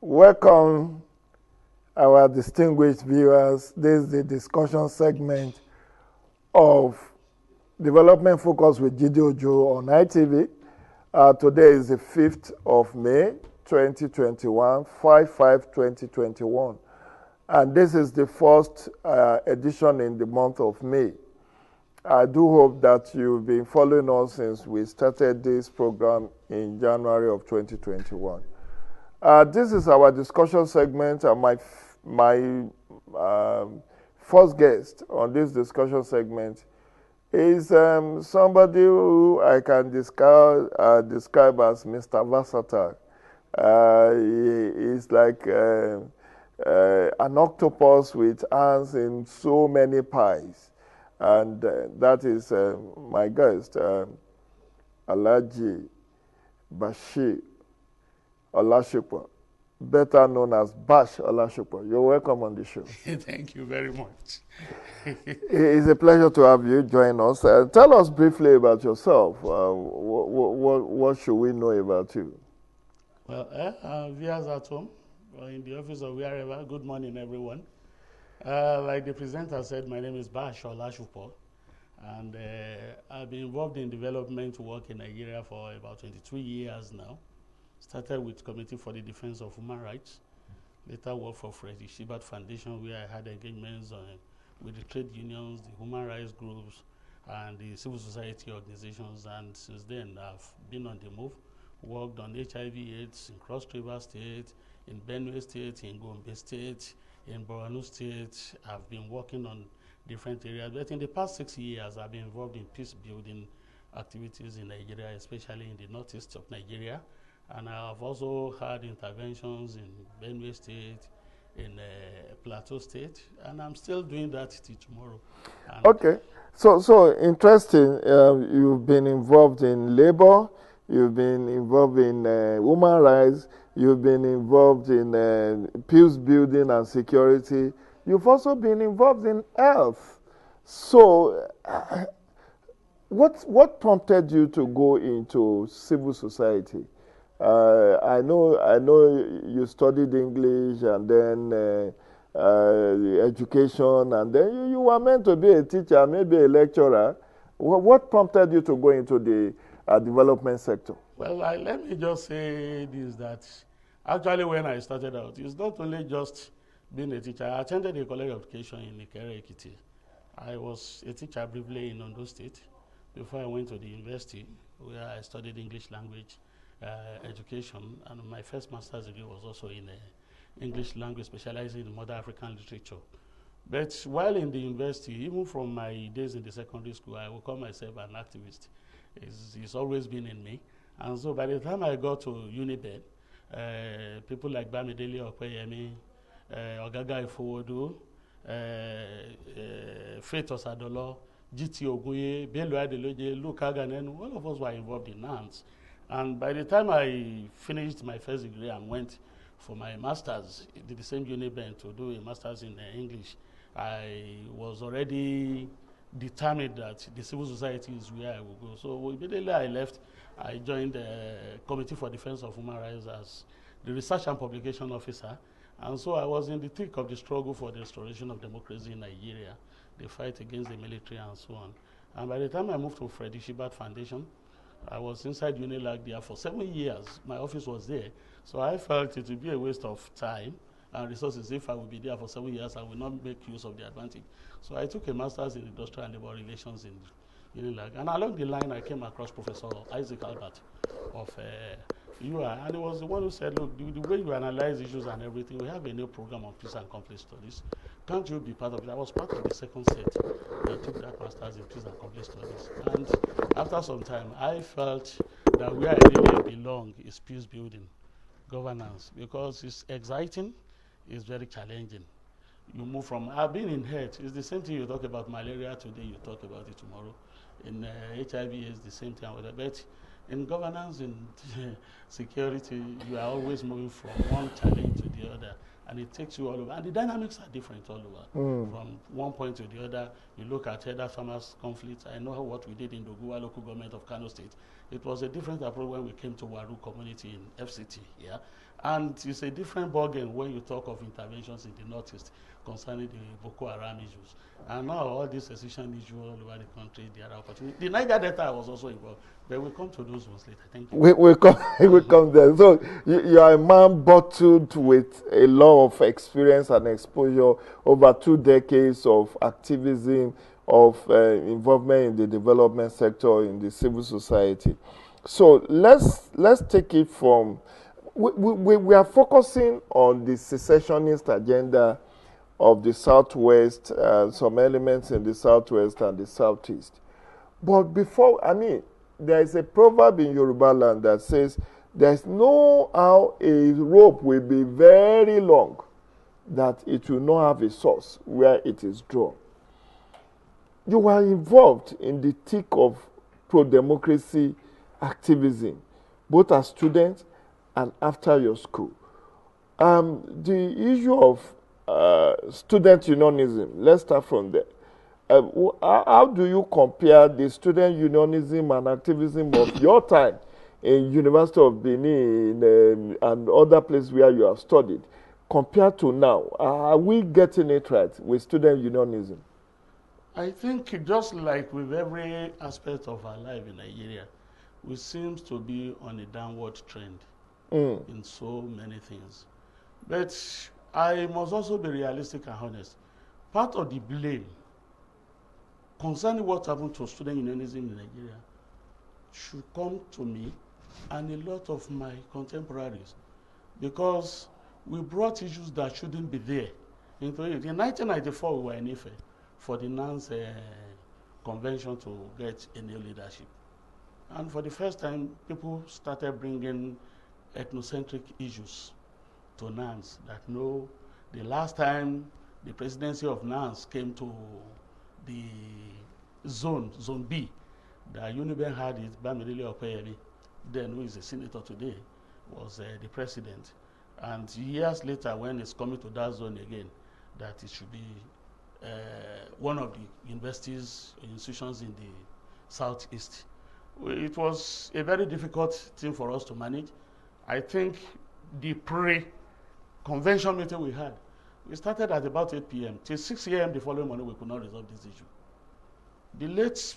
Welcome, our distinguished viewers. This is the discussion segment of Development Focus with Gidi Ojo on ITV. Today is the 5th of May, 2021, 5/5/2021. And this is the first edition in the month of May. I do hope that you've been following us since we started this program in January of 2021. This is our discussion segment, and my first guest on this discussion segment is somebody who I can describe as Mr. Versatile. He is like an octopus with hands in so many pies. And that is my guest, Alhaji Bashir Olashopo, better known as Bash Olashopo. You're welcome on the show. Thank you very much. It's a pleasure to have you join us. Tell us briefly about yourself. What should we know about you? Well, viewers at home, or in the office or wherever, good morning, everyone. Like the presenter said, my name is Bash Olashopo, and I've been involved in development work in Nigeria for about 22 years now. Started with Committee for the Defense of Human Rights, later worked for Freddie Shibard Foundation, where I had engagements with the trade unions, the human rights groups, and the civil society organizations. And since then, I've been on the move, worked on HIV/AIDS in Cross River State, in Benue State, in Gombe State, in Borno State. I've been working on different areas. But in the past 6 years, I've been involved in peace building activities in Nigeria, especially in the northeast of Nigeria. And I've also had interventions in Benue State, in Plateau State, and I'm still doing that till tomorrow. And Okay, so interesting. You've been involved in labor, you've been involved in human rights, you've been involved in peace building and security. You've also been involved in health. So, what prompted you to go into civil society? I know you studied English and then education, and then you were meant to be a teacher, maybe a lecturer. What prompted you to go into the development sector? well, let me just say this, that actually when I started out, it's not only just being a teacher. I attended a college of education in Ikere, Ekiti. I was a teacher briefly in Ondo State before I went to the university, where I studied English language education, and my first master's degree was also in English language, specializing in modern African literature. But while in the university, even from my days in the secondary school, I would call myself an activist. It's always been in me. And so by the time I got to Unibed, people like Bamidele Okweyemi, Ogaga Ifowodu, Faith Osadolo, GT Ogunye, Bello Adeloye, Luke Aganenu, all of us were involved in NANS. And by the time I finished my first degree and went for my master's, did the same Unibed to do a master's in English, I was already determined that the civil society is where I will go. So immediately I left, I joined the Committee for Defense of Human Rights as the Research and Publication Officer. And so I was in the thick of the struggle for the restoration of democracy in Nigeria, the fight against the military and so on. And by the time I moved to Freddie Shibard Foundation, I was inside Unilag there for 7 years. My office was there. So I felt it would be a waste of time and resources if I would be there for 7 years. I would not make use of the advantage. So I took a master's in industrial and labor relations in Unilag. And along the line, I came across Professor Isaac Albert of UI. And he was the one who said, look, the way you analyze issues and everything, we have a new program on peace and conflict studies. Can't you be part of it? I was part of the second set that took that master's in peace and conflict studies. And after some time, I felt that where I really belong is peace building, governance, because it's exciting, it's very challenging. You move from, I've been in health, it's the same thing you talk about malaria today, you talk about it tomorrow. In HIV, it's the same thing. But in governance, in security, you are always moving from one challenge to the other. And it takes you all over. And the dynamics are different all over. From one point to the other, you look at Heather Farmers conflict. I know what we did in the Doguwa local government of Kano State. It was a different approach when we came to Waru community in FCT, yeah? And it's a different ballgame when you talk of interventions in the Northeast concerning the Boko Haram issues. And now all these secession issues all over the country, there are opportunities. The Niger Delta was also involved, but we'll come to those ones later. Thank you. We come, we come there. So you are a man bottled with a lot of experience and exposure over 2 decades of activism, of involvement in the development sector, in the civil society. So let's take it from, we are focusing on the secessionist agenda of the Southwest, some elements in the Southwest and the Southeast. But before, there is a proverb in Yoruba land that says, there's no how a rope will be very long that it will not have a source where it is drawn. You were involved in the thick of pro-democracy activism, both as students and after your school. The issue of student unionism, let's start from there. How do you compare the student unionism and activism of your time in University of Benin and other places where you have studied compared to now? Are we getting it right with student unionism? I think just like with every aspect of our life in Nigeria, we seem to be on a downward trend in so many things. But I must also be realistic and honest. Part of the blame concerning what happened to student unionism in Nigeria should come to me and a lot of my contemporaries, because we brought issues that shouldn't be there into it. In 1994, we were in Ife for the NANS convention to get a new leadership. And for the first time, people started bringing ethnocentric issues to NANS. That no, the last time the presidency of NANS came to the zone B, that Uniben had it, Bamidele Okoyemi, then who is a senator today, was the president. And years later, when it's coming to that zone again, that it should be one of the universities, institutions in the Southeast. It was a very difficult thing for us to manage. I think the pre-convention meeting we had, we started at about 8 p.m. Till 6 a.m. the following morning, we could not resolve this issue. The late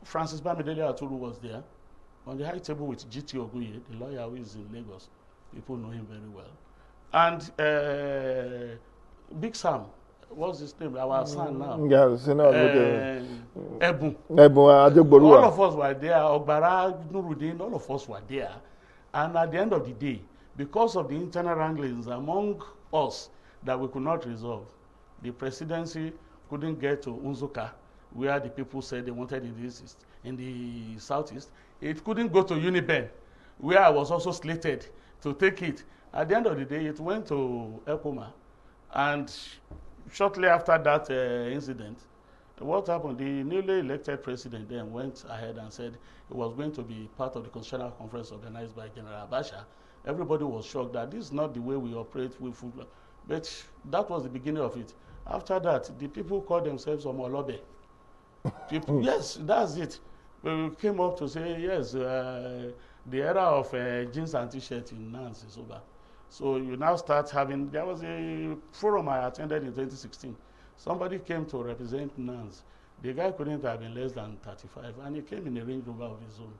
Francis Bamidele Aturu was there on the high table with G.T. Oguye, the lawyer who is in Lagos. People know him very well. And Big Sam, what's his name? Our son now. Yes, Ebun. All All of us were there. Ogbara, Nuruddin, all of us were there. And at the end of the day, because of the internal wranglings among us that we could not resolve, the presidency couldn't get to Unzuka, where the people said they wanted in the Southeast. It couldn't go to Uniben, where I was also slated to take it. At the end of the day, it went to Ekoma. And shortly after that incident, what happened? The newly elected president then went ahead and said it was going to be part of the constitutional conference organized by General Abacha. Everybody was shocked that this is not the way we operate with food. But that was the beginning of it. After that, the people called themselves Omolobe. Yes, that's it. We came up to say, yes, the era of jeans and t-shirts in NANS is over. So you now start having, there was a forum I attended in 2016. Somebody came to represent NANS. The guy couldn't have been less than 35, and he came in a Range Rover of his own.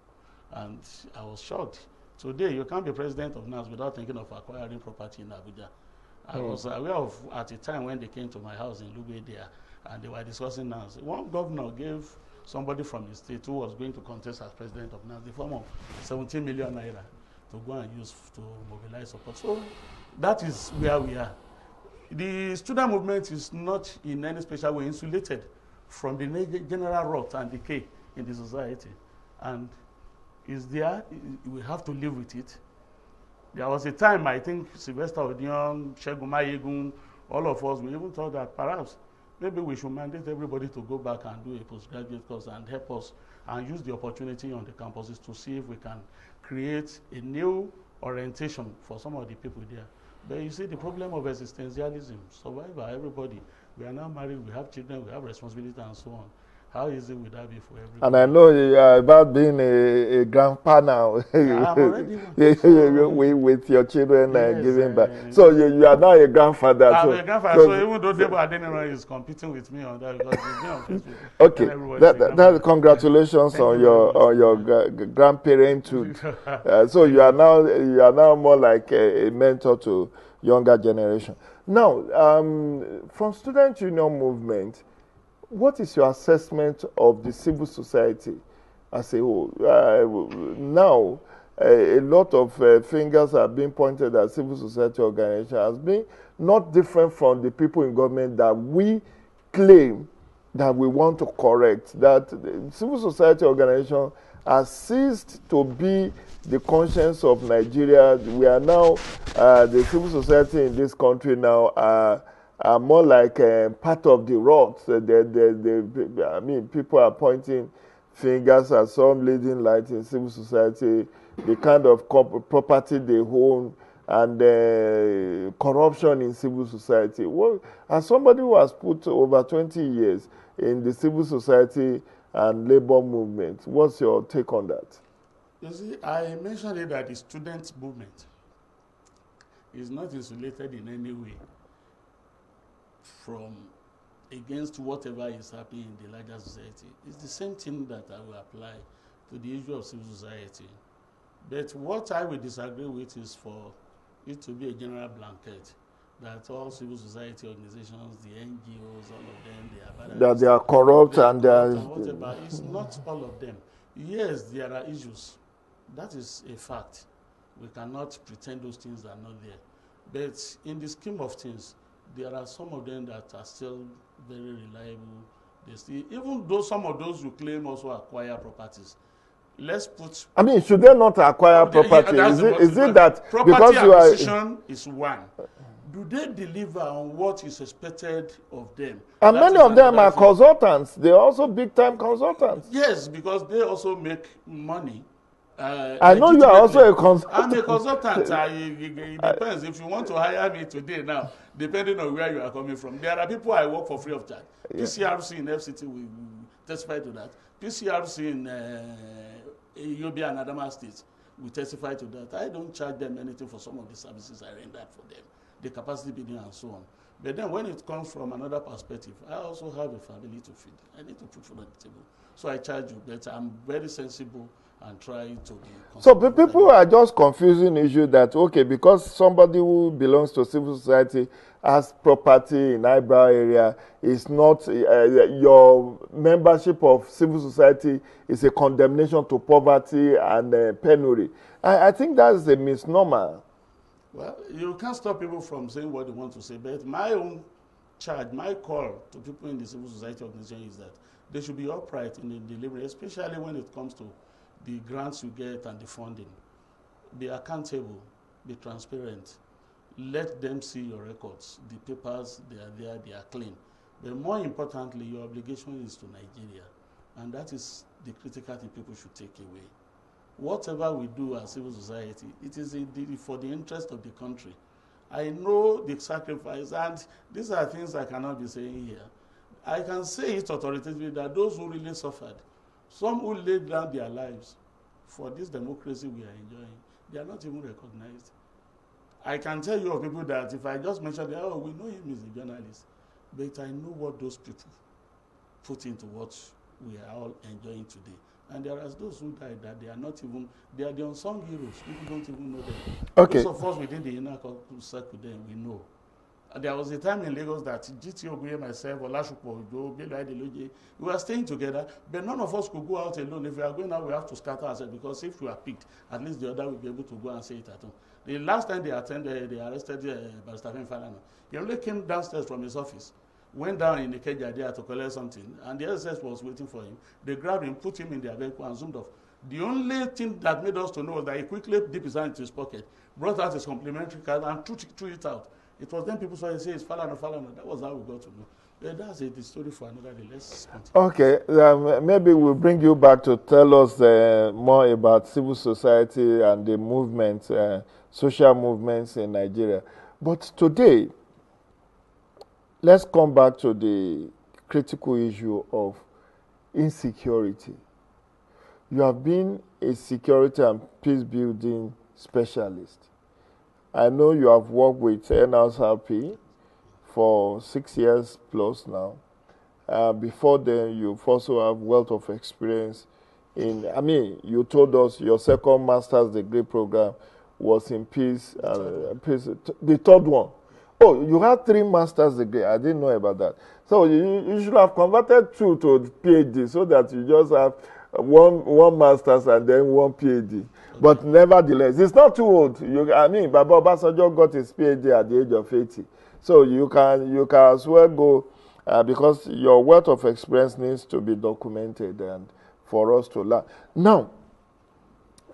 And I was shocked. Today, you can't be president of NANS without thinking of acquiring property in Abuja. I was aware of, at the time when they came to my house in Lugbe there, and they were discussing NANS. One governor gave somebody from the state who was going to contest as president of NANS the form of 17 million naira to go and use to mobilize support. So that is where we are. The student movement is not in any special way insulated from the general rot and decay in the society. And is there, we have to live with it. There was a time, I think, Sylvester Odion, Segun Mayegun, all of us, we even thought that perhaps maybe we should mandate everybody to go back and do a postgraduate course and help us and use the opportunity on the campuses to see if we can create a new orientation for some of the people there. But you see the problem of existentialism, survivor, everybody. We are now married, we have children, we have responsibility and so on. How easy would that be for everybody? And I know you are about being a grandpa now. Yeah, I'm already one. So, with your children yes, giving back. So you are now a grandfather. I'm So, a grandfather, so even though Debo Adeniro is competing with me on that because he's been on Facebook. okay, that congratulations on your grandparenthood. So you are now more like a mentor to younger generation. Now, from student union movement, what is your assessment of the civil society as a whole? Now, a lot of fingers are being pointed at civil society organization as being not different from the people in government that we claim that we want to correct. That the civil society organization has ceased to be the conscience of Nigeria. We are now, the civil society in this country now are more like part of the rot. I mean, people are pointing fingers at some leading light in civil society, the kind of property they own, and corruption in civil society. Well, as somebody who has put over 20 years in the civil society and labor movement, what's your take on that? You see, I mentioned it that the student movement is not insulated in any way from against whatever is happening in the larger society. It's the same thing that I will apply to the issue of civil society. But what I will disagree with is for it to be a general blanket that all civil society organizations, the NGOs, all of them, they are bad. That they are corrupt and whatever. It's not all of them. Yes, there are issues. That is a fact. We cannot pretend those things are not there. But in the scheme of things, there are some of them that are still very reliable. They still, even though some of those who claim also acquire properties. Let's put. I mean, should they not acquire property? Is it that property because you acquisition is one? Do they deliver on what is expected of them? And many of them are consultants. They're also big-time consultants. Yes, because they also make money. I know you are also a consultant. I'm a consultant. It depends. If you want to hire me today now, depending on where you are coming from. There are people I work for free of charge. Yeah. PCRC in FCT will testify to that. PCRC in Yobe and Adama States will testify to that. I don't charge them anything for some of the services I render for them, the capacity building and so on. But then when it comes from another perspective, I also have a family to feed. I need to put food on the table. So I charge you, but I'm very sensible and try to be. So people are just confusing issue that, okay, because somebody who belongs to civil society has property in eyebrow area, is not, your membership of civil society is a condemnation to poverty and penury. I think that's a misnomer. Well, you can't stop people from saying what they want to say, but my own charge, my call to people in the civil society organization is that they should be upright in the delivery, especially when it comes to the grants you get and the funding. Be accountable, be transparent. Let them see your records. The papers, they are there, they are clean. But more importantly, your obligation is to Nigeria. And that is the critical thing people should take away. Whatever we do as civil society, it is for the interest of the country. I know the sacrifice, and these are things I cannot be saying here. I can say it authoritatively that those who really suffered, some who laid down their lives for this democracy we are enjoying, they are not even recognized. I can tell you of people that if I just mention that, oh, we know him as a journalist, but I know what those people put into what we are all enjoying today. And there are those who died that they are not even, they are the unsung heroes. People don't even know them. Okay. Those of us within the inner circle, then we know. There was a time in Lagos that GT Oguye, myself, Olashupo Ojo, Belo Adeloye, we were staying together, but none of us could go out alone. If we are going out, we have to scatter ourselves, because if we are picked, at least the other will be able to go and say it at home. The last time they arrested Barrister Falana, he only came downstairs from his office, went down in the Ikeja there to collect something, and the SSS was waiting for him. They grabbed him, put him in their vehicle, and zoomed off. The only thing that made us to know was that he quickly dipped his hand into his pocket, brought out his complimentary card, and threw it out. It was then people saw it say it's Falana. That was how we got to know. But that's the story for another day. Let's continue. Okay, maybe we'll bring you back to tell us more about civil society and the movements, social movements in Nigeria. But today, let's come back to the critical issue of insecurity. You have been a security and peace building specialist. I know you have worked with NSRP for 6 years plus now. Before then, you've also have wealth of experience in, you told us your second master's degree program was in peace. The third one. Oh, you had 3 master's degree. I didn't know about that. So you should have converted 2 to PhD so that you just have one master's and then 1 PhD. Okay. But nevertheless, it's not too old. Baba Obasanjo got his PhD at the age of 80. So you can as well go, because your wealth of experience needs to be documented and for us to learn. Now,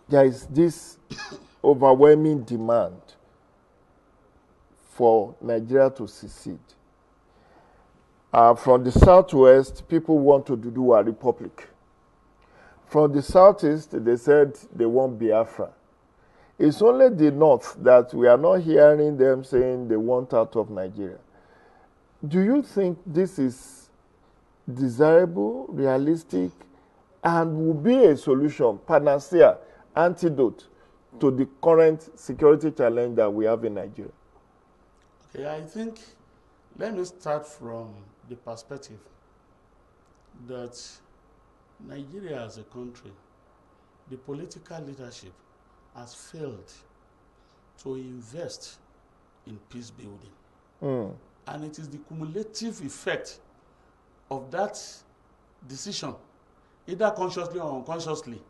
there is this overwhelming demand for Nigeria to secede. From the southwest, people want to do a republic. From the southeast, they said they want Biafra. It's only the north that we are not hearing them saying they want out of Nigeria. Do you think this is desirable, realistic, and will be a solution, panacea, antidote to the current security challenge that we have in Nigeria? Okay, I think, let me start from the perspective that Nigeria as a country, the political leadership has failed to invest in peace building. And it is the cumulative effect of that decision, either consciously or unconsciously,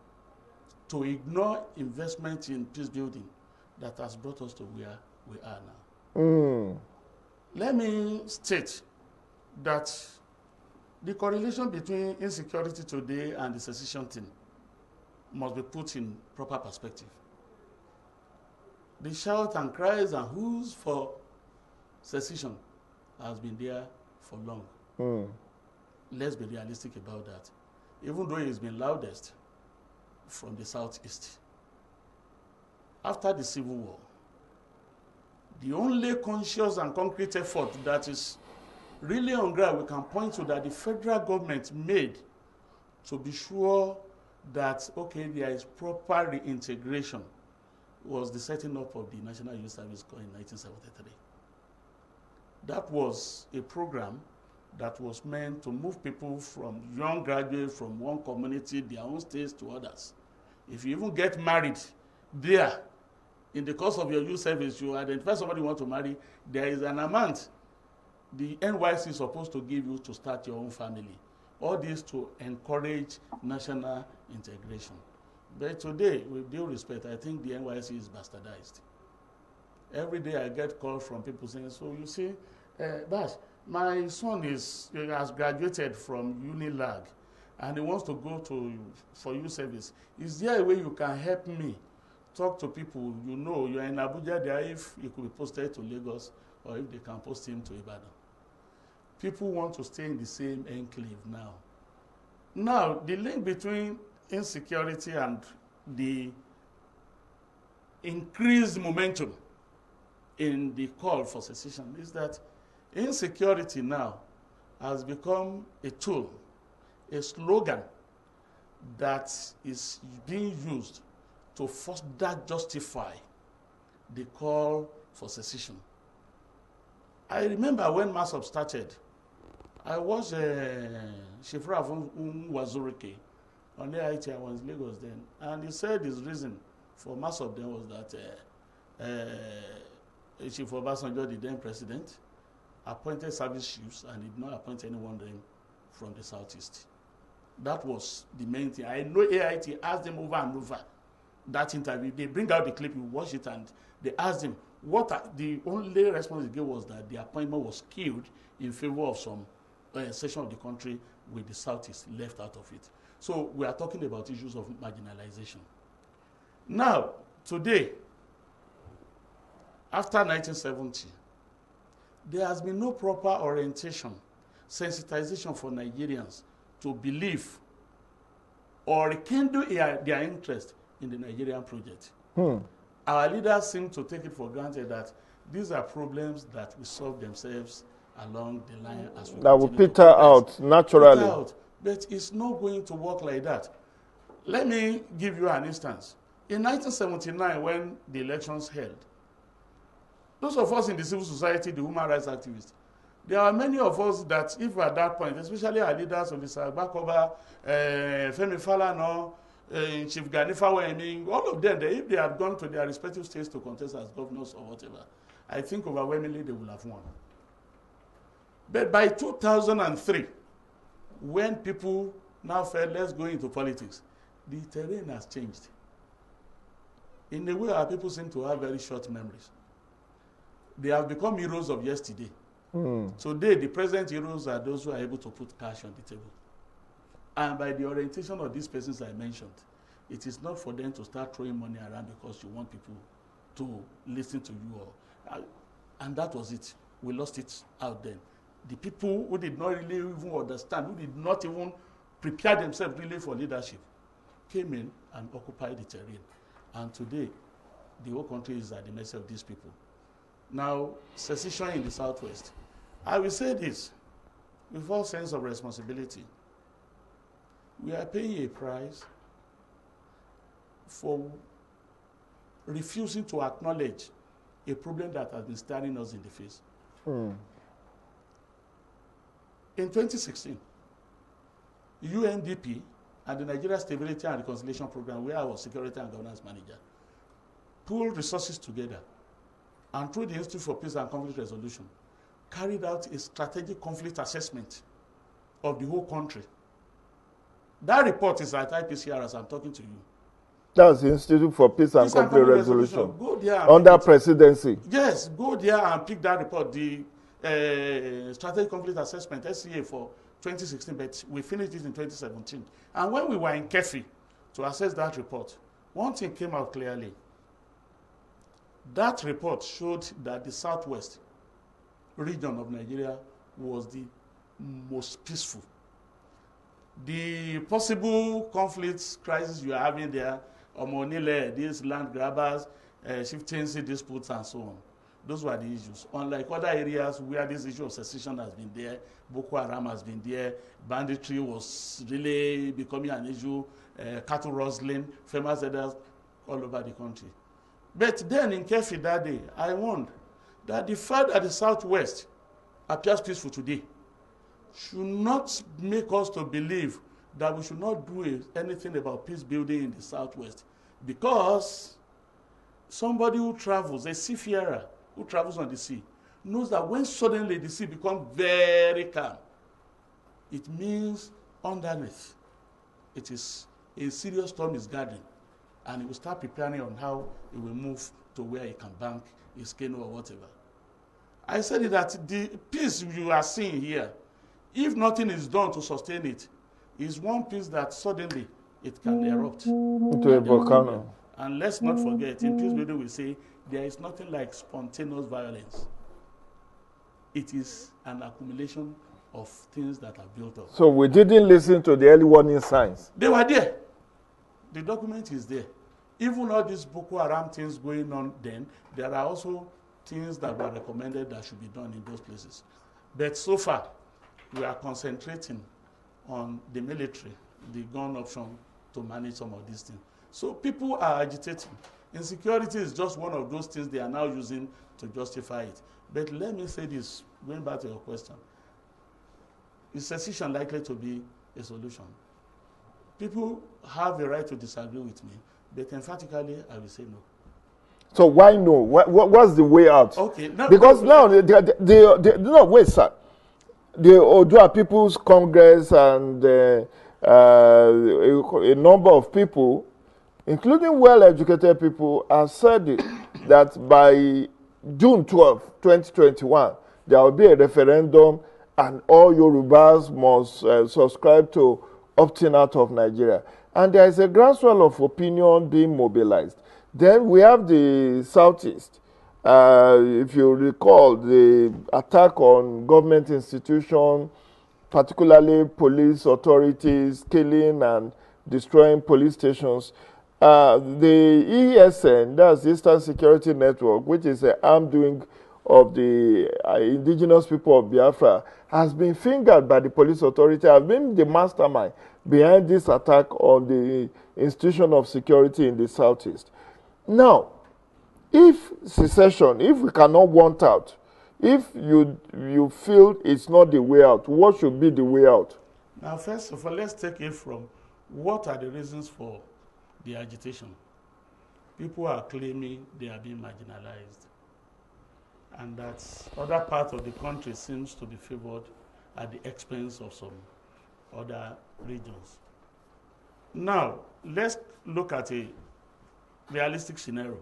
to ignore investment in peace building that has brought us to where we are now. Let me state that the correlation between insecurity today and the secession thing must be put in proper perspective. The shout and cries and whoos for secession has been there for long. Let's be realistic about that. Even though it's been loudest from the southeast. After the Civil War, the only conscious and concrete effort that is really on ground we can point to that the federal government made to be sure that, okay, there is proper reintegration was the setting up of the National Youth Service Corps in 1973. That was a program that was meant to move people from young graduates from one community, their own states, to others. If you even get married there, in the course of your youth service, you identify somebody you want to marry, there is an amount the NYC is supposed to give you to start your own family. All this to encourage national integration. But today, with due respect, I think the NYC is bastardized. Every day I get calls from people saying, so you see, Bash, my son has graduated from Unilag and he wants to go for youth service. Is there a way you can help me talk to people? You know, you're in Abuja there, if he could be posted to Lagos or if they can post him to Ibadan. People want to stay in the same enclave now. Now, the link between insecurity and the increased momentum in the call for secession is that insecurity now has become a tool, a slogan that is being used to further justify the call for secession. I remember when MASOP started, I watched Shifra Wazurike on the IT, I was in Lagos then, and he said his reason for MASOP then was that Chief Obasanjo, the then president, appointed service chiefs and did not appoint anyone then from the southeast. That was the main thing. I know AIT asked them over and over that interview. They bring out the clip, you watch it, and they asked him the only response he gave was that the appointment was skewed in favor of some section of the country with the southeast left out of it. So we are talking about issues of marginalization. Now, today, after 1970, there has been no proper orientation, sensitization for Nigerians to believe or rekindle their interest in the Nigerian project. Our leaders seem to take it for granted that these are problems that will solve themselves along the line as we that will peter out naturally. But it's not going to work like that. Let me give you an instance. In 1979, when the elections held, those of us in the civil society, the human rights activists, there are many of us that, if at that point, especially our leaders, Olisa Agbakoba, Femi Falana, Chief Gani Fawemi, all of them, if they had gone to their respective states to contest as governors or whatever, I think overwhelmingly they would have won. But by 2003, when people now felt, let's go into politics, the terrain has changed. In a way, our people seem to have very short memories. They have become heroes of yesterday. Today, the present heroes are those who are able to put cash on the table. And by the orientation of these persons I mentioned, it is not for them to start throwing money around because you want people to listen to you. And that was it. We lost it out then. The people who did not really even understand, who did not even prepare themselves really for leadership, came in and occupied the terrain. And today, the whole country is at the mercy of these people. Now, secession in the Southwest. I will say this, with all sense of responsibility. We are paying a price for refusing to acknowledge a problem that has been staring us in the face. In 2016, UNDP and the Nigeria Stability and Reconciliation Program, where I was Security and Governance Manager, pooled resources together and through the Institute for Peace and Conflict Resolution, carried out a strategic conflict assessment of the whole country. That report is at IPCR as I'm talking to you. That's the Institute for Peace and Conflict Resolution. Go there under presidency. Yes, go there and pick that report, the Strategic Conflict Assessment, SCA, for 2016, but we finished it in 2017. And when we were in Kefi to assess that report, one thing came out clearly. That report showed that the Southwest region of Nigeria was the most peaceful. The possible conflicts, crises you are having there, Omonile, these land grabbers, chieftaincy disputes, and so on. Those were the issues. Unlike other areas where this issue of secession has been there, Boko Haram has been there, banditry was really becoming an issue, cattle rustling, famous areas all over the country. But then in Kefi that day, I warned that the fact that the Southwest appears peaceful today should not make us to believe that we should not do anything about peace building in the Southwest. Because somebody who travels, a seafarer who travels on the sea, knows that when suddenly the sea becomes very calm, it means underneath, it is a serious storm is gathering. And he will start preparing on how he will move to where he can bank his canoe or whatever. I said that the peace you are seeing here, if nothing is done to sustain it, is one piece that suddenly it can erupt into a volcano. And let's not forget, in peace building we say, there is nothing like spontaneous violence. It is an accumulation of things that are built up. So we didn't listen to the early warning signs. They were there. The document is there. Even all these Boko Haram things going on then, there are also things that were recommended that should be done in those places. But so far, we are concentrating on the military, the gun option, to manage some of these things. So people are agitating. Insecurity is just one of those things they are now using to justify it. But let me say this, going back to your question. Is secession likely to be a solution? People have a right to disagree with me, but emphatically, I will say no. So why no? What's the way out? Okay. No, because now, no, wait, sir. The Odua People's Congress and a number of people, including well-educated people, have said that by June 12, 2021, there will be a referendum and all Yorubas must subscribe to opting out of Nigeria. And there is a groundswell of opinion being mobilized. Then we have the Southeast. If you recall, the attack on government institutions, particularly police authorities, killing and destroying police stations. The ESN, that's the Eastern Security Network, which is an armed wing of the indigenous people of Biafra has been fingered by the police authority, has been the mastermind behind this attack on the institution of security in the southeast. Now, if secession, if we cannot want out, if you feel it's not the way out, what should be the way out? Now, first of all, let's take it from what are the reasons for the agitation. People are claiming they are being marginalized, and that other parts of the country seems to be favored at the expense of some other regions. Now, let's look at a realistic scenario.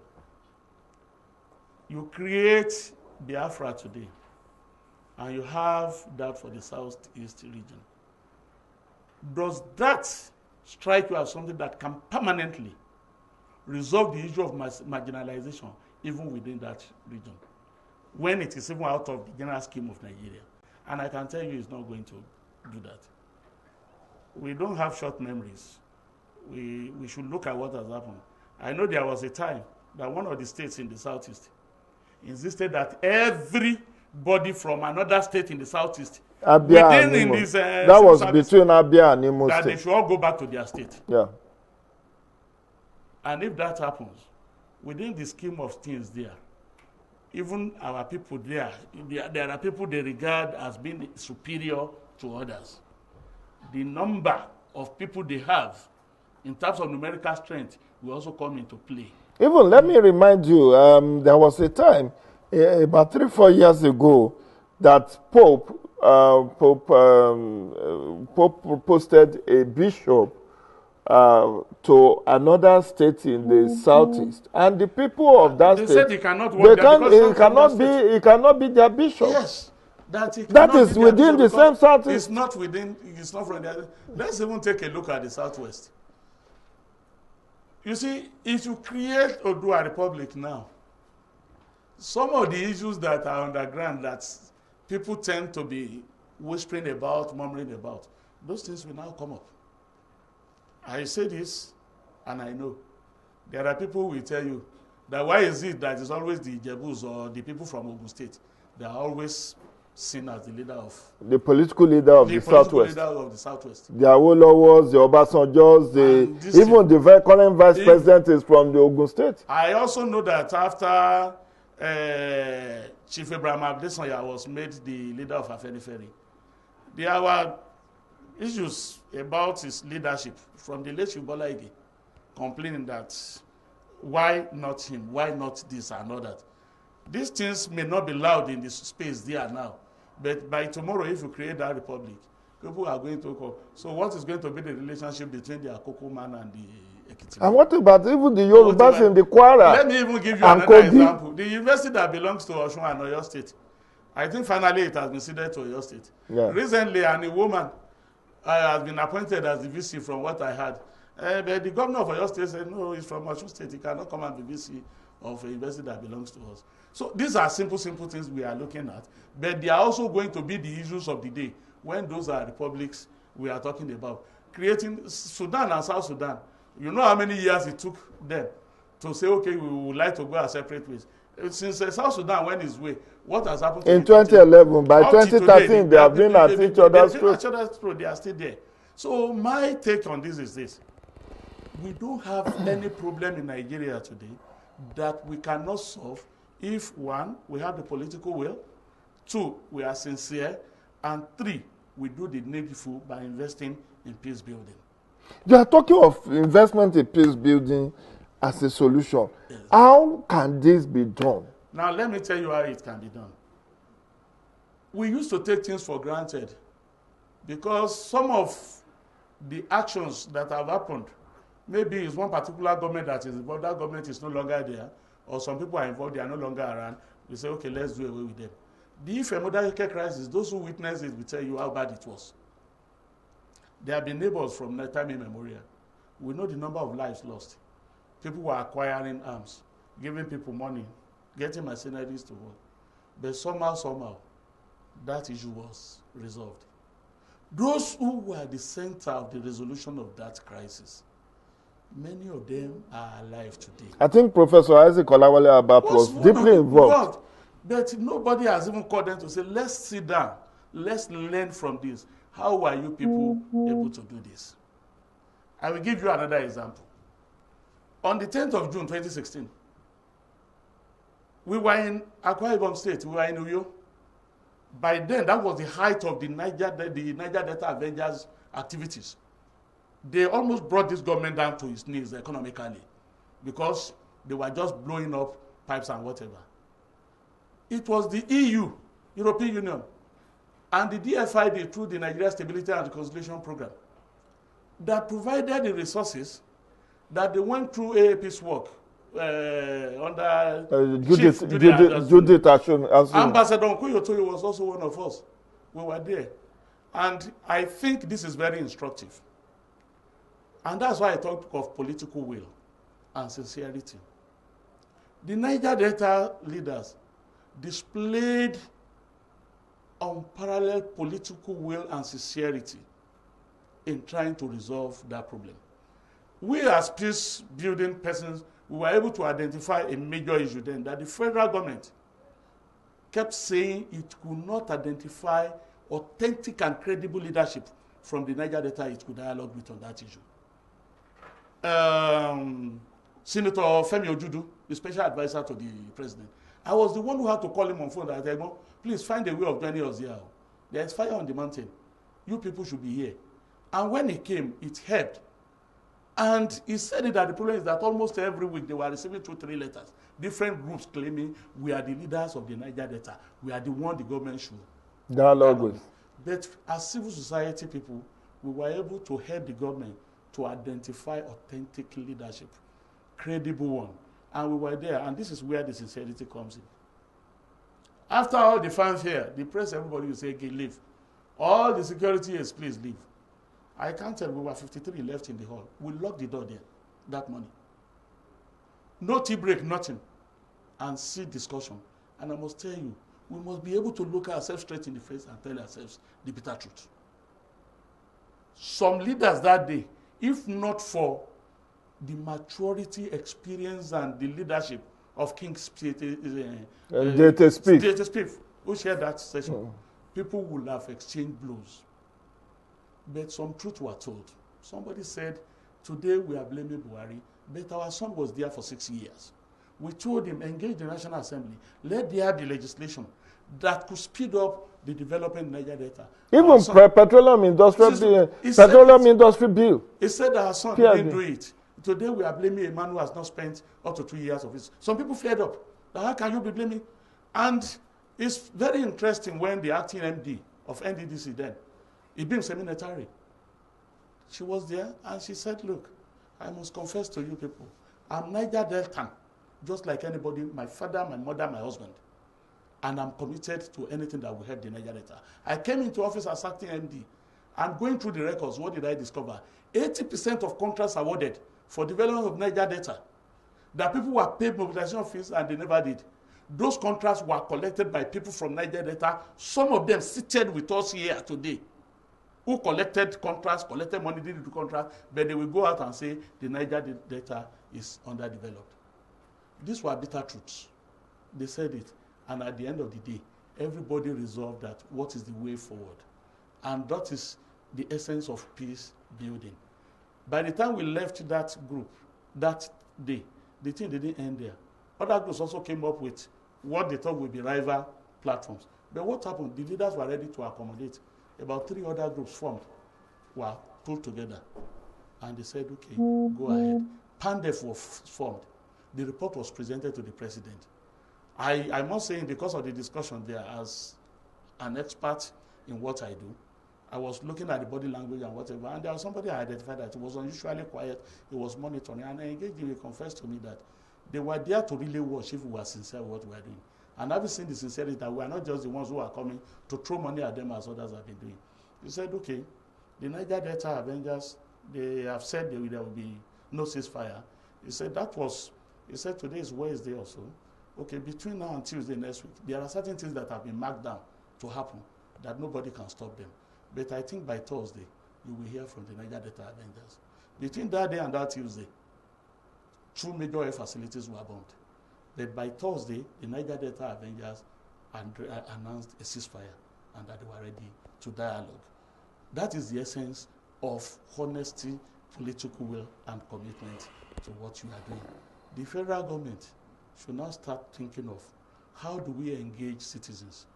You create Biafra today, and you have that for the southeast region. Does that strike you as something that can permanently resolve the issue of marginalization even within that region, when it is even out of the general scheme of Nigeria? And I can tell you it's not going to do that. We don't have short memories. We should look at what has happened. I know there was a time that one of the states in the southeast insisted that everybody from another state in the southeast, Abia and Imo. That was between Abia and Imo that state. They should all go back to their state. Yeah. And if that happens, within the scheme of things there, even our people there are people they regard as being superior to others. The number of people they have in terms of numerical strength will also come into play. Even let me remind you, there was a time about 3-4 years ago that Pope posted a bishop to another state in the southeast, and the people of that they state said he cannot work he cannot be their bishop. Yes, that is within the same southeast. It's not from the. Let's even take a look at the southwest. You see, if you create Odua Republic now, some of the issues that are underground that people tend to be whispering about, murmuring about, those things will now come up. I say this, and I know there are people who will tell you that why is it that it's always the Ijebus or the people from Ogun State they are always seen as the leader of the political leader of the southwest. The Awolowos, the Obasanjos, even the current vice president is from the Ogun State. I also know that after Chief Abraham Adesanya was made the leader of Afenifere, there were issues about his leadership from the late Shubola Ige, complaining that why not him, why not this and all that. These things may not be loud in this space there now, but by tomorrow, if you create that republic, people are going to call. So what is going to be the relationship between the Akoko man and the Ekiti? And what about even the Yorubas in the Kwara? Let me even give you another example. The university that belongs to Osun and Oyo State, I think finally it has been ceded to Oyo State. Yeah. Recently, and a woman has been appointed as the VC from what I heard. But the governor of Oyo State said, no, he's from Osun State. He cannot come and be VC of a university that belongs to us. So these are simple things we are looking at. But they are also going to be the issues of the day when those are republics we are talking about. Creating Sudan and South Sudan. You know how many years it took them to say, okay, we would like to go our separate ways. Since South Sudan went its way, what has happened to in 2011? By 2013, they have been at each other's throat. They are still there. So my take on this is this. We don't have any problem in Nigeria today that we cannot solve if, one, we have the political will, two, we are sincere, and three, we do the needful by investing in peace building. You are talking of investment in peace building as a solution. Yes. How can this be done? Now, let me tell you how it can be done. We used to take things for granted because some of the actions that have happened, maybe it's one particular government that is involved, that government is no longer there, or some people are involved, they are no longer around. We say, okay, let's do away with them. The Ife crisis, those who witnessed it will tell you how bad it was. There have been neighbors from time immemorial. We know the number of lives lost. People were acquiring arms, giving people money, getting mercenaries to work. But somehow, that issue was resolved. Those who were the center of the resolution of that crisis, many of them are alive today. I think Professor Isaac Olawale Abap was deeply involved. But nobody has even called them to say, let's sit down, let's learn from this. How are you people able to do this? I will give you another example. On the 10th of June 2016, we were in Akwa Ibom State, we were in Uyo. By then, that was the height of the Niger Delta Avengers activities. They almost brought this government down to its knees economically because they were just blowing up pipes and whatever. It was the EU, European Union, and the DFID through the Nigeria Stability and Reconciliation Program that provided the resources that they went through AAP's work under Judith Ashun. Ambassador Nkuyotoyo was also one of us. We were there. And I think this is very instructive. And that's why I talked of political will and sincerity. The Niger Delta leaders displayed unparalleled political will and sincerity in trying to resolve that problem. We as peace-building persons, we were able to identify a major issue then, that the federal government kept saying it could not identify authentic and credible leadership from the Niger Delta it could dialogue with on that issue. Senator Femi Ojudu, the special advisor to the president, I was the one who had to call him on phone that I said, please find a way of joining us here. There's fire on the mountain. You people should be here. And when he came, it helped. And he said that the problem is that almost every week they were receiving 2-3 letters. Different groups claiming we are the leaders of the Niger Delta. We are the one the government should dialogue with. But as civil society people, we were able to help the government to identify authentic leadership, credible one. And we were there, and this is where the sincerity comes in. After all the fanfare, the press, everybody will say, okay, leave. All the security is, please leave. I counted, we were 53 left in the hall. We locked the door there that morning. No tea break, nothing. And see discussion. And I must tell you, we must be able to look ourselves straight in the face and tell ourselves the bitter truth. Some leaders that day, if not for the maturity, experience, and the leadership of King J.T. who shared that session, people would have exchanged blows. But some truth were told. Somebody said, today we are blaming Buhari, but our son was there for 6 years. We told him, engage the National Assembly, let there be legislation that could speed up the development in Niger Delta. Even petroleum industry bill. He said that our son didn't do it. Today we are blaming a man who has not spent up to 2 years of his. Some people fed up. How can you be blaming? And it's very interesting when the acting MD of NDDC then, Ibim Seminatari, she was there and she said, look, I must confess to you people, I'm Niger Deltan, just like anybody, my father, my mother, my husband. And I'm committed to anything that will help the Niger Delta. I came into office as acting MD. And going through the records, what did I discover? 80% of contracts awarded for development of Niger Delta, that people were paid mobilization fees and they never did. Those contracts were collected by people from Niger Delta. Some of them seated with us here today, who collected contracts, collected money, didn't do contracts, but they will go out and say the Niger Delta is underdeveloped. These were bitter truths. They said it. And at the end of the day, everybody resolved that what is the way forward. And that is the essence of peace building. By the time we left that group that day, the thing didn't end there. Other groups also came up with what they thought would be rival platforms. But what happened? The leaders were ready to accommodate. About 3 other groups formed, were pulled together. And they said, okay, go ahead. PANDEF was formed. The report was presented to the president. I must say, because of the discussion there, as an expert in what I do, I was looking at the body language and whatever, and there was somebody I identified that was unusually quiet. He was monitoring, and I engaged him. He confessed to me that they were there to really watch if we were sincere what we were doing. And having seen the sincerity that we are not just the ones who are coming to throw money at them as others have been doing. He said, okay, the Niger Delta Avengers, they have said there will be no ceasefire. He said today is Wednesday or so. Okay, between now and Tuesday next week, there are certain things that have been marked down to happen that nobody can stop them. But I think by Thursday, you will hear from the Niger Delta Avengers. Between that day and that Tuesday, 2 major air facilities were bombed. But by Thursday, the Niger Delta Avengers and announced a ceasefire and that they were ready to dialogue. That is the essence of honesty, political will, and commitment to what you are doing. The federal government should now start thinking of how do we engage citizens.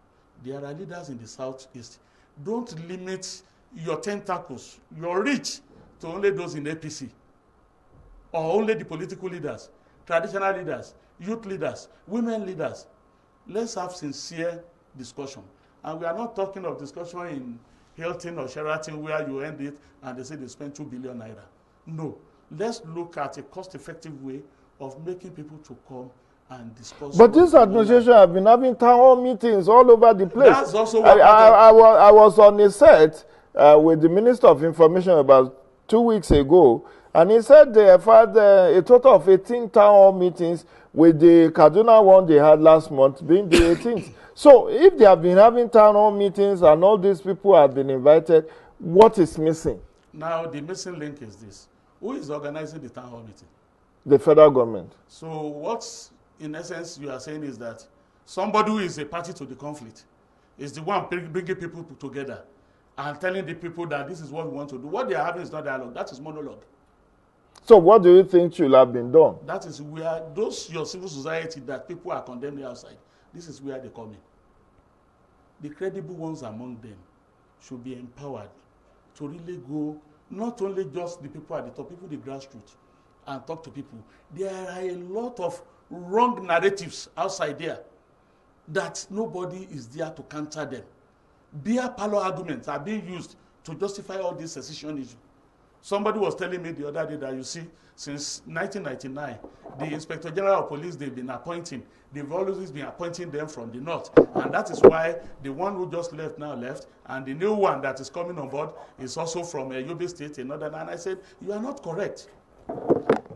There are leaders in the southeast. Don't limit your tentacles, your reach, to only those in APC or only the political leaders, traditional leaders, youth leaders, women leaders. Let's have sincere discussion. And we are not talking of discussion in Hilton or Sheraton where you end it and they say they spent 2 billion naira. No. Let's look at a cost-effective way of making people to come and discuss. But this administration have been having town hall meetings all over the place. That's also what I was on a set with the Minister of Information about 2 weeks ago, and he said they have had a total of 18 town hall meetings, with the Kaduna one they had last month being the 18th. So if they have been having town hall meetings and all these people have been invited, what is missing? Now, the missing link is this. Who is organizing the town hall meeting? The federal government. So what's, in essence, you are saying is that somebody who is a party to the conflict is the one bringing people together and telling the people that this is what we want to do. What they are having is not dialogue. That is monologue. So what do you think should have been done? That is where those, your civil society that people are condemning outside, this is where they come in. The credible ones among them should be empowered to really go, not only just the people at the top, people the grassroots, and talk to people. There are a lot of wrong narratives outside there that nobody is there to counter them. Beer parlor arguments are being used to justify all this secession issue. Somebody was telling me the other day that, you see, since 1999, the Inspector General of Police they've been appointing, they've always been appointing them from the north. And that is why the one who just left now left, and the new one that is coming on board is also from Yobe State, another. And I said, you are not correct.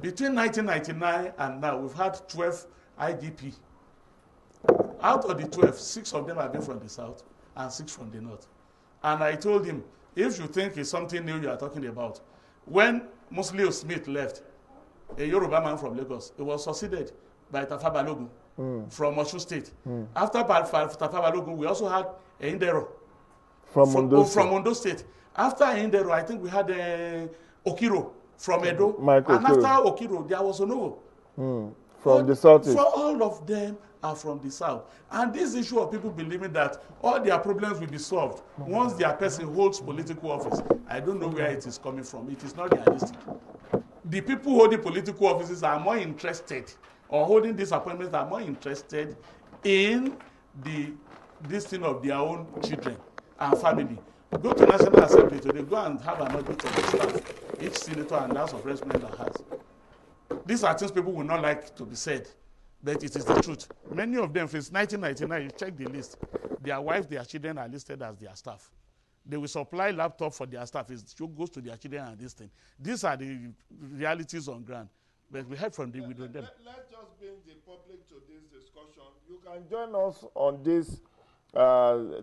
Between 1999 and now, we've had 12 IGP. Out of the 12, 6 of them have been from the south and 6 from the north. And I told him, if you think it's something new you are talking about, when Muslim Smith left, a Yoruba man from Lagos, it was succeeded by Tafa Balogun from Osun State. After Tafa Balogun, we also had Indero from Ondo State. After Indero, I think we had Okiro from Edo. And after Okiro, there was Onovo. From the southeast. For all of them are from the south. And this issue of people believing that all their problems will be solved once their person holds political office, I don't know where it is coming from. It is not realistic. The people holding political offices are more interested, or holding these appointments are more interested in this thing of their own children and family. Go to National Assembly today, go and have an audit of the staff. Each senator and House of Representatives has. These are things people will not like to be said, but it is the truth. Many of them, since 1999, you check the list, their wives, their children are listed as their staff. They will supply laptop for their staff. It goes to their children and this thing. These are the realities on ground. But we heard from them. Let's just bring the public to this discussion. You can join us on this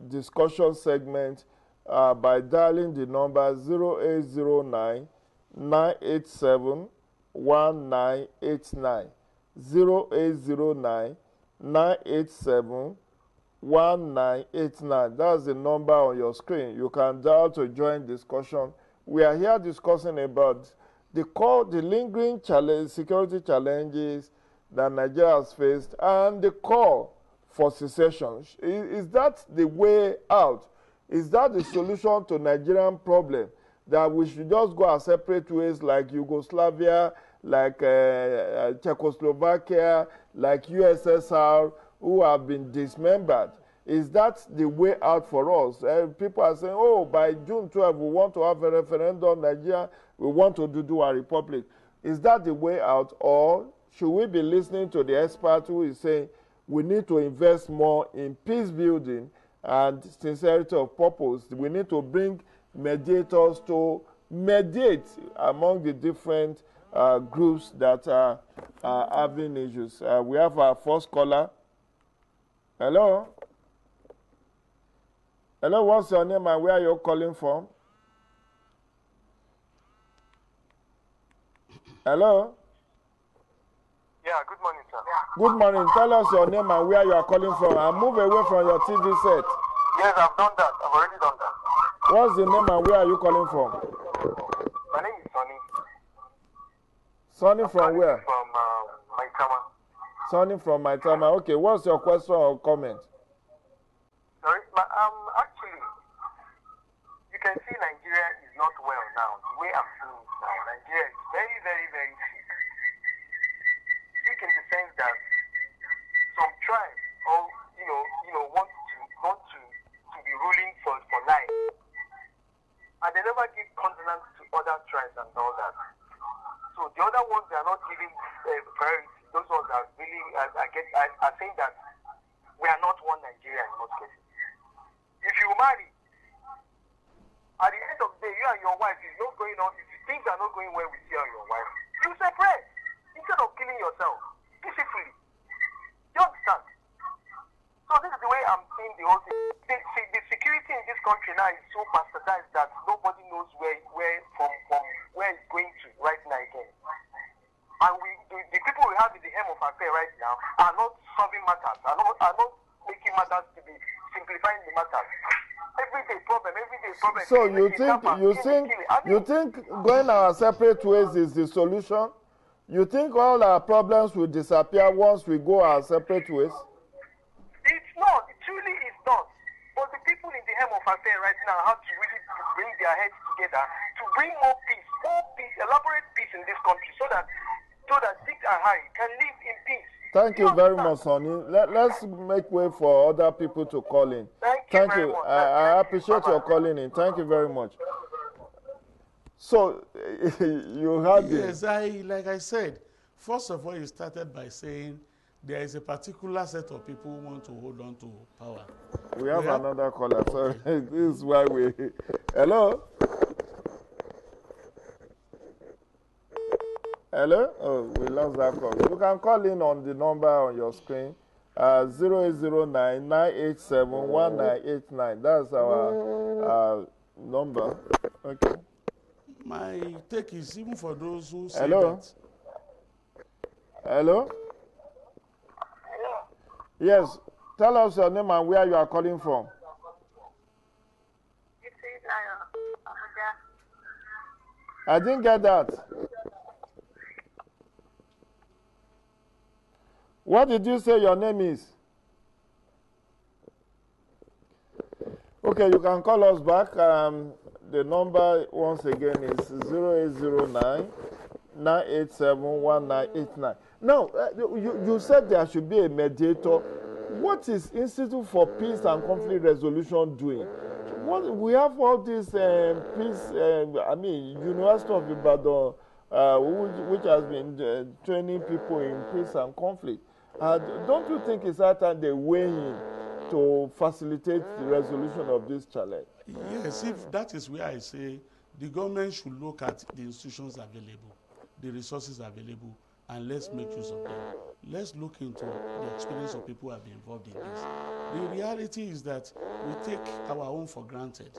discussion segment by dialing the number 0809 987 1989. 0809 987 1989. That's the number on your screen. You can dial to join discussion. We are here discussing about the lingering security challenges that Nigeria has faced and the call for secession. Is that the way out? Is that the solution to Nigerian problem? That we should just go our separate ways like Yugoslavia, like Czechoslovakia, like USSR, who have been dismembered? Is that the way out for us? People are saying, oh, by June 12, we want to have a referendum, Nigeria, we want to do our republic. Is that the way out, or should we be listening to the expert who is saying we need to invest more in peace building and sincerity of purpose? We need to bring mediators to mediate among the different groups that are having issues. We have our first caller. Hello? Hello, what's your name and where are you calling from? Hello? Yeah, good morning, sir. Good morning. Tell us your name and where you are calling from. And move away from your TV set. Yes, I've done that. I've already done that. What's the name and where are you calling from? My name is Sonny. Sonny from where? From Maitama. Sonny from Maitama. Okay, what's your question or comment? Sorry, actually, you can see Nigeria is not well now. The way I'm seeing it now, Nigeria is very, very, very sick. Sick in the sense that some tribes, or want to be ruling for life, and they never give consonance to other tribes and all that. So the other ones, they are not giving priority. Those ones are really, are saying that we are not one Nigeria in most cases. If you marry, at the end of the day, you and your wife is not going on. If things are not going well with you and your wife, you separate instead of killing yourself peacefully. You understand? So this is the way I'm seeing the whole thing. The security in this country now is so bastardized that nobody knows where it's going to right now again. And the people we have in the hem of affair right now are not solving matters, are not making matters to be simplifying the matters. Everyday problem. So you think going our separate ways is the solution? You think all our problems will disappear once we go our separate ways? It's not. It truly is not. But the people in the hem of affair right now have to really bring their heads together to bring more peace, elaborate peace in this country, so that Dick and Harry can live in peace. Thank you very much, Sonny. Let's make way for other people to call in. Thank you very much. I appreciate your calling in. Thank you very much. So, you had Yes, like I said, first of all, you started by saying there is a particular set of people who want to hold on to power. We have another caller. Sorry, this is why we... Hello? Hello? Oh, we lost that call. You can call in on the number on your screen, 0809-987-1989. That's our number. Okay. My take is, even for those who say Hello? that... Hello? Yes. Tell us your name and where you are calling from. I didn't get that. What did you say your name is? Okay, you can call us back. The number once again is 0809-987-1989. Now, you said there should be a mediator. What is Institute for Peace and Conflict Resolution doing? We have all this peace, University of Ibadan, which has been training people in peace and conflict. Don't you think it's that time they weigh in to facilitate the resolution of this challenge? Yes, if that is where I say the government should look at the institutions available, the resources available, and let's make use of them. Let's look into the experience of people who have been involved in this. The reality is that we take our own for granted,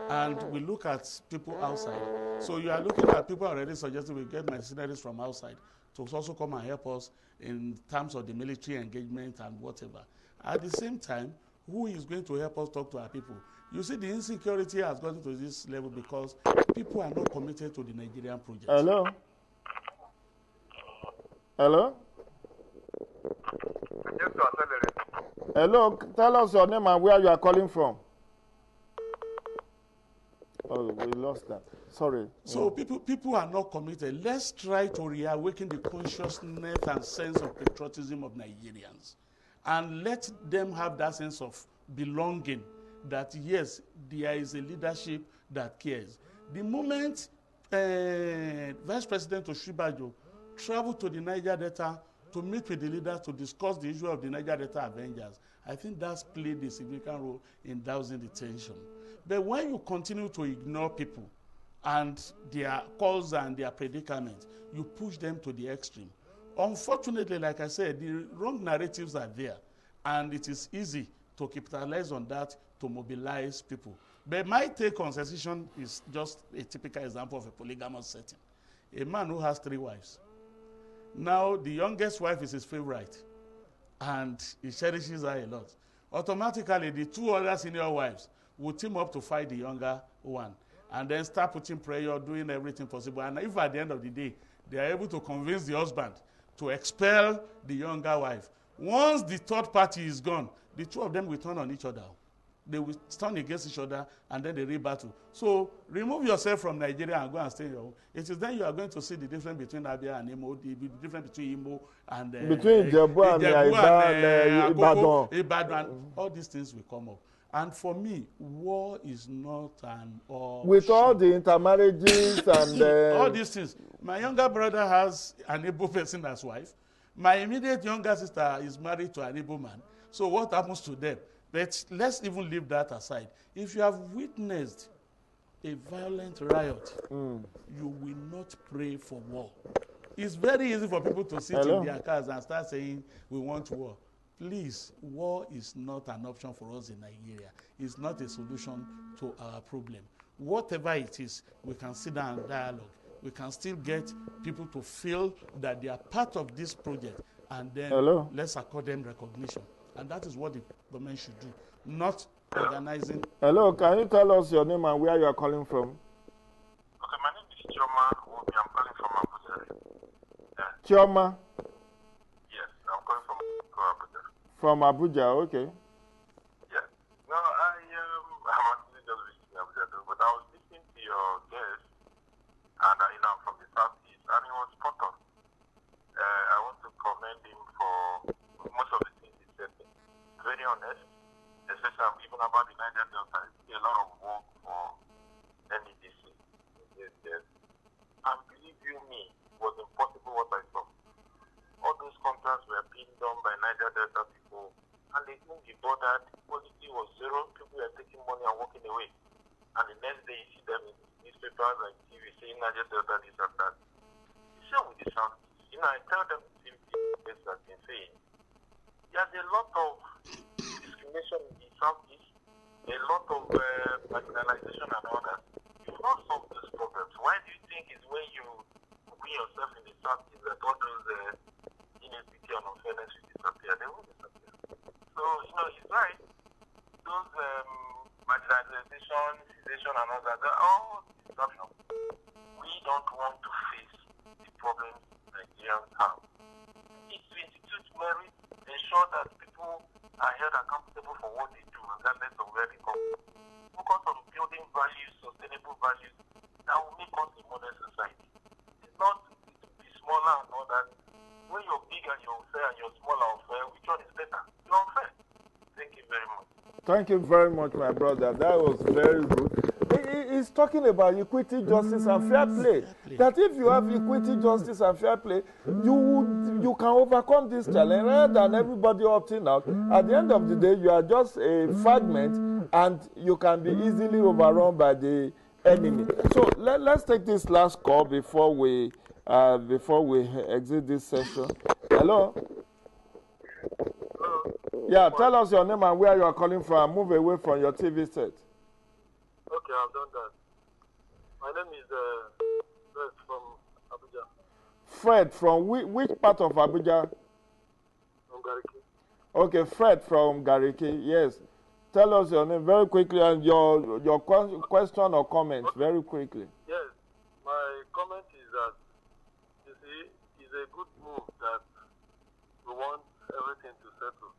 and we look at people outside. So you are looking at people already suggesting we get mercenaries from outside to also come and help us in terms of the military engagement and whatever. At the same time, who is going to help us talk to our people? You see, the insecurity has gotten to this level because people are not committed to the Nigerian project. Hello? Hello? Hello, tell us your name and where you are calling from. Oh, we lost that. Sorry. So people are not committed. Let's try to reawaken the consciousness and sense of patriotism of Nigerians. And let them have that sense of belonging, that yes, there is a leadership that cares. The moment Vice President Oshibajo traveled to the Niger Delta to meet with the leaders to discuss the issue of the Niger Delta Avengers, I think that's played a significant role in dousing the tension. But when you continue to ignore people and their cause and their predicament, you push them to the extreme. Unfortunately, like I said, the wrong narratives are there, and it is easy to capitalize on that to mobilize people. But my take on secession is just a typical example of a polygamous setting. A man who has 3 wives. Now, the youngest wife is his favorite. and he cherishes her a lot. Automatically, the two other senior wives will team up to fight the younger one and then start putting pressure, doing everything possible. And if at the end of the day, they are able to convince the husband to expel the younger wife, once the third party is gone, the two of them will turn on each other. They will turn against each other and then they rebattle. So remove yourself from Nigeria and go and stay in your home. It is then you are going to see the difference between Abia and Imo, the difference between Imo and between Ijebu and Akoko, Ibadan. All these things will come up. And for me, war is not an option. With all the intermarriages and all these things. My younger brother has an Igbo person as wife. My immediate younger sister is married to an Igbo man. So what happens to them? But let's even leave that aside. If you have witnessed a violent riot, you will not pray for war. It's very easy for people to sit in their cars and start saying, we want war. Please, war is not an option for us in Nigeria. It's not a solution to our problem. Whatever it is, we can sit down and dialogue. We can still get people to feel that they are part of this project, and then let's accord them recognition. And that is what the government should do, not organizing. Hello, can you tell us your name and where you are calling from? Okay, my name is Chioma. I'm calling from Abuja. Chioma? Yes, I'm calling from Abuja. From Abuja, okay. Yeah. No, I'm actually just visiting Abuja, but I was listening to your guest, and I'm from the Southeast, and he was spot on. I want to commend him for most of the things he said. Very honest, especially even about the Niger Delta. It's a lot of work for NEDC. Yes. And believe you me, it was impossible what I saw. All those contracts were being done by Niger Delta people, and they couldn't be bothered. Quality was zero. People were taking money and walking away. And the next day, you see them in newspapers and TV saying Niger Delta this and that. The same with the Southeast. I tell them the same thing has been saying. There's a lot of discrimination in the Southeast, a lot of marginalization and all that. You will not solve those problems. Why do you think it's when you open yourself in the Southeast that all those inequity and unfairness will disappear? They will disappear. So, it's right. Those marginalization, cessation and all that, they're all disruption. We don't want to face the problems Nigerians have. It's to institute merit, ensure that people are held accountable for what they do, regardless of where they come from. Focus on building values, sustainable values that will make us a modern society. It's not to be smaller and all that. When you're big and you're fair and you're small and fair, which one is better? You're unfair. Thank you very much. Thank you very much, my brother. That was very good. He's talking about equity, justice, and fair play. That if you have equity, justice, and fair play, you can overcome this challenge rather than everybody opting out. At the end of the day, you are just a fragment, and you can be easily overrun by the enemy. So let's take this last call before we exit this session. Hello. Yeah, tell us your name and where you are calling from. Move away from your TV set. Okay, I've done that. My name is Fred from Abuja. Fred, from which part of Abuja? From Gariki. Okay, Fred from Gariki, yes. Tell us your name very quickly and your question or comment very quickly. Yes, my comment is that, you see, it's a good move that we want everything to settle.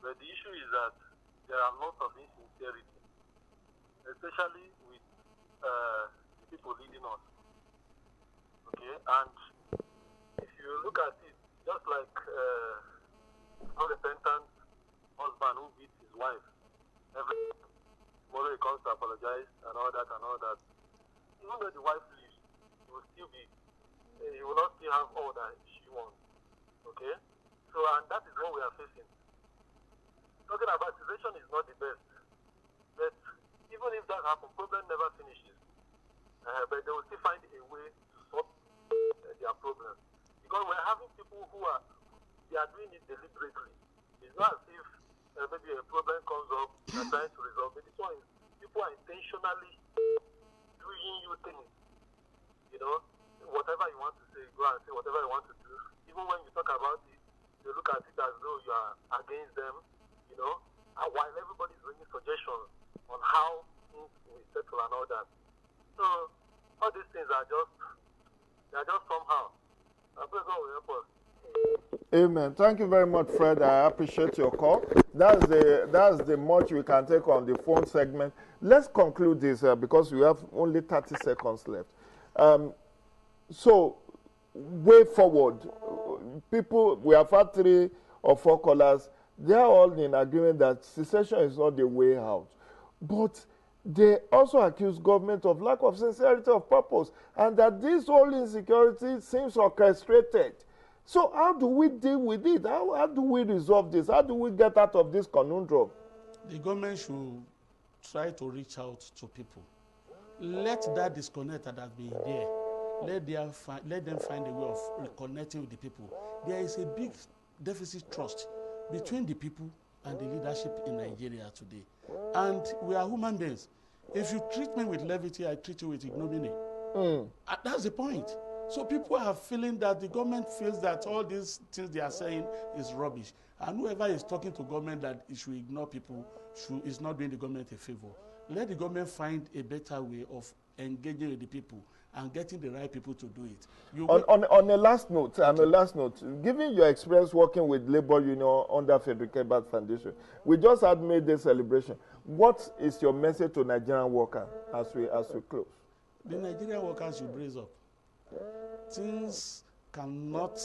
But the issue is that there are lots of insincerity, especially with the people leading us. Okay, and if you look at it, just like unrepentant husband who beats his wife, every tomorrow he comes to apologize and all that and all that. Even though the wife leaves, he will not still have all that she wants. Okay, so and that is what we are facing. Talking about cessation is not the best, but even if that happens, problem never finishes. But they will still find a way to solve their problem. Because we're having people who are doing it deliberately. It's not as if maybe a problem comes up, they're trying to resolve it. This one is people are intentionally doing you things. Whatever you want to say, go and say whatever you want to do. Even when you talk about it, they look at it as though you are are just somehow. I pray God will help us. Amen. Thank you very much, Fred. I appreciate your call. That's the much we can take on the phone segment. Let's conclude this because we have only 30 seconds left. So, way forward, people, we have had 3 or 4 callers. They are all in agreement that secession is not the way out. But they also accuse government of lack of sincerity of purpose and that this whole insecurity seems orchestrated. So how do we deal with it? How do we resolve this? How do we get out of this conundrum? The government should try to reach out to people. Let that disconnect that has been there, let them find a way of reconnecting with the people. There is a big deficit trust between the people and the leadership in Nigeria today. And we are human beings. If you treat me with levity, I treat you with ignominy. That's the point. So people are feeling that the government feels that all these things they are saying is rubbish. And whoever is talking to government that it should ignore people is not doing the government a favor. Let the government find a better way of engaging with the people and getting the right people to do it. On a last note, given your experience working with labor union under Frederick Ebert Foundation, we just had May Day celebration. What is your message to Nigerian workers as we close? The Nigerian workers should brace up. Things cannot,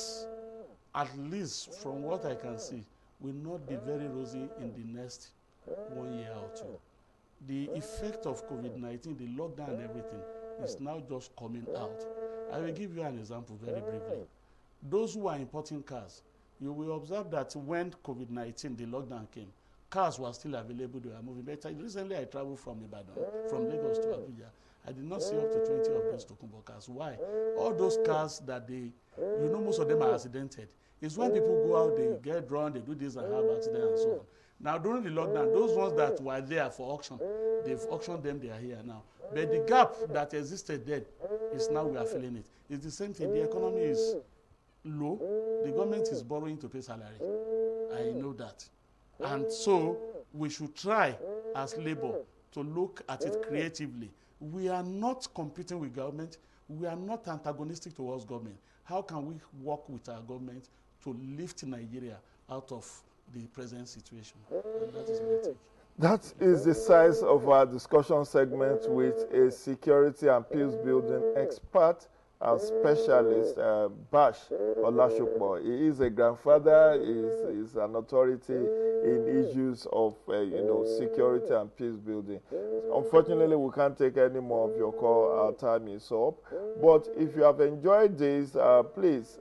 at least from what I can see, will not be very rosy in the next 1 year or 2. The effect of COVID-19, the lockdown and everything, is now just coming out. I will give you an example very briefly. Those who are importing cars, you will observe that when COVID-19, the lockdown came, cars were still available, they were moving better. Recently, I traveled from Ibadan, from Lagos to Abuja. I did not see up to 20 of those Tokunbo cars. Why? All those cars that most of them are accidented. It's when people go out, they get drunk, they do this and have accidents and so on. Now, during the lockdown, those ones that were there for auction, they've auctioned them, they are here now. But the gap that existed then is now we are feeling it. It's the same thing. The economy is low. The government is borrowing to pay salary. I know that. And so we should try as labor to look at it creatively. We are not competing with government. We are not antagonistic towards government. How can we work with our government to lift Nigeria out of the present situation? And that is my take. That is the size of our discussion segment with a security and peace building expert and specialist, Bash Olashokbo. He is a grandfather, he is an authority in issues of security and peace building. Unfortunately, we can't take any more of your call. Our time is up. But if you have enjoyed this, please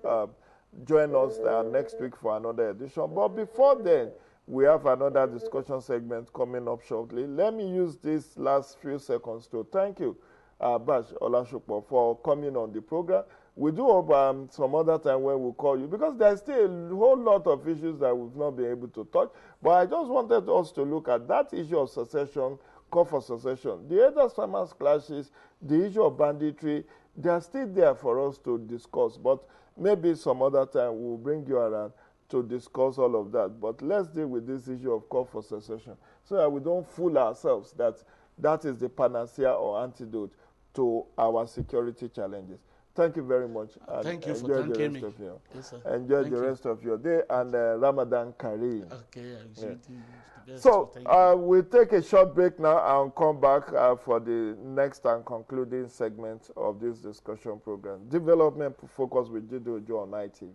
join us next week for another edition. But before then, we have another discussion segment coming up shortly. Let me use these last few seconds to thank you, Bash Olashokbo, for coming on the program. We do hope some other time when we'll call you, because there's still a whole lot of issues that we've not been able to touch. But I just wanted us to look at that issue of secession, call for secession. The other farmers' clashes, the issue of banditry, they are still there for us to discuss. But maybe some other time we'll bring you around to discuss all of that. But let's deal with this issue of call for secession so that we don't fool ourselves that that is the panacea or antidote to our security challenges. Thank you very much. Thank you for thanking me. Yes, sir. Enjoy the rest of your day and Ramadan Kareem. Okay, So we'll take a short break now and come back for the next and concluding segment of this discussion program. Development Focus with Jido Joe on ITV.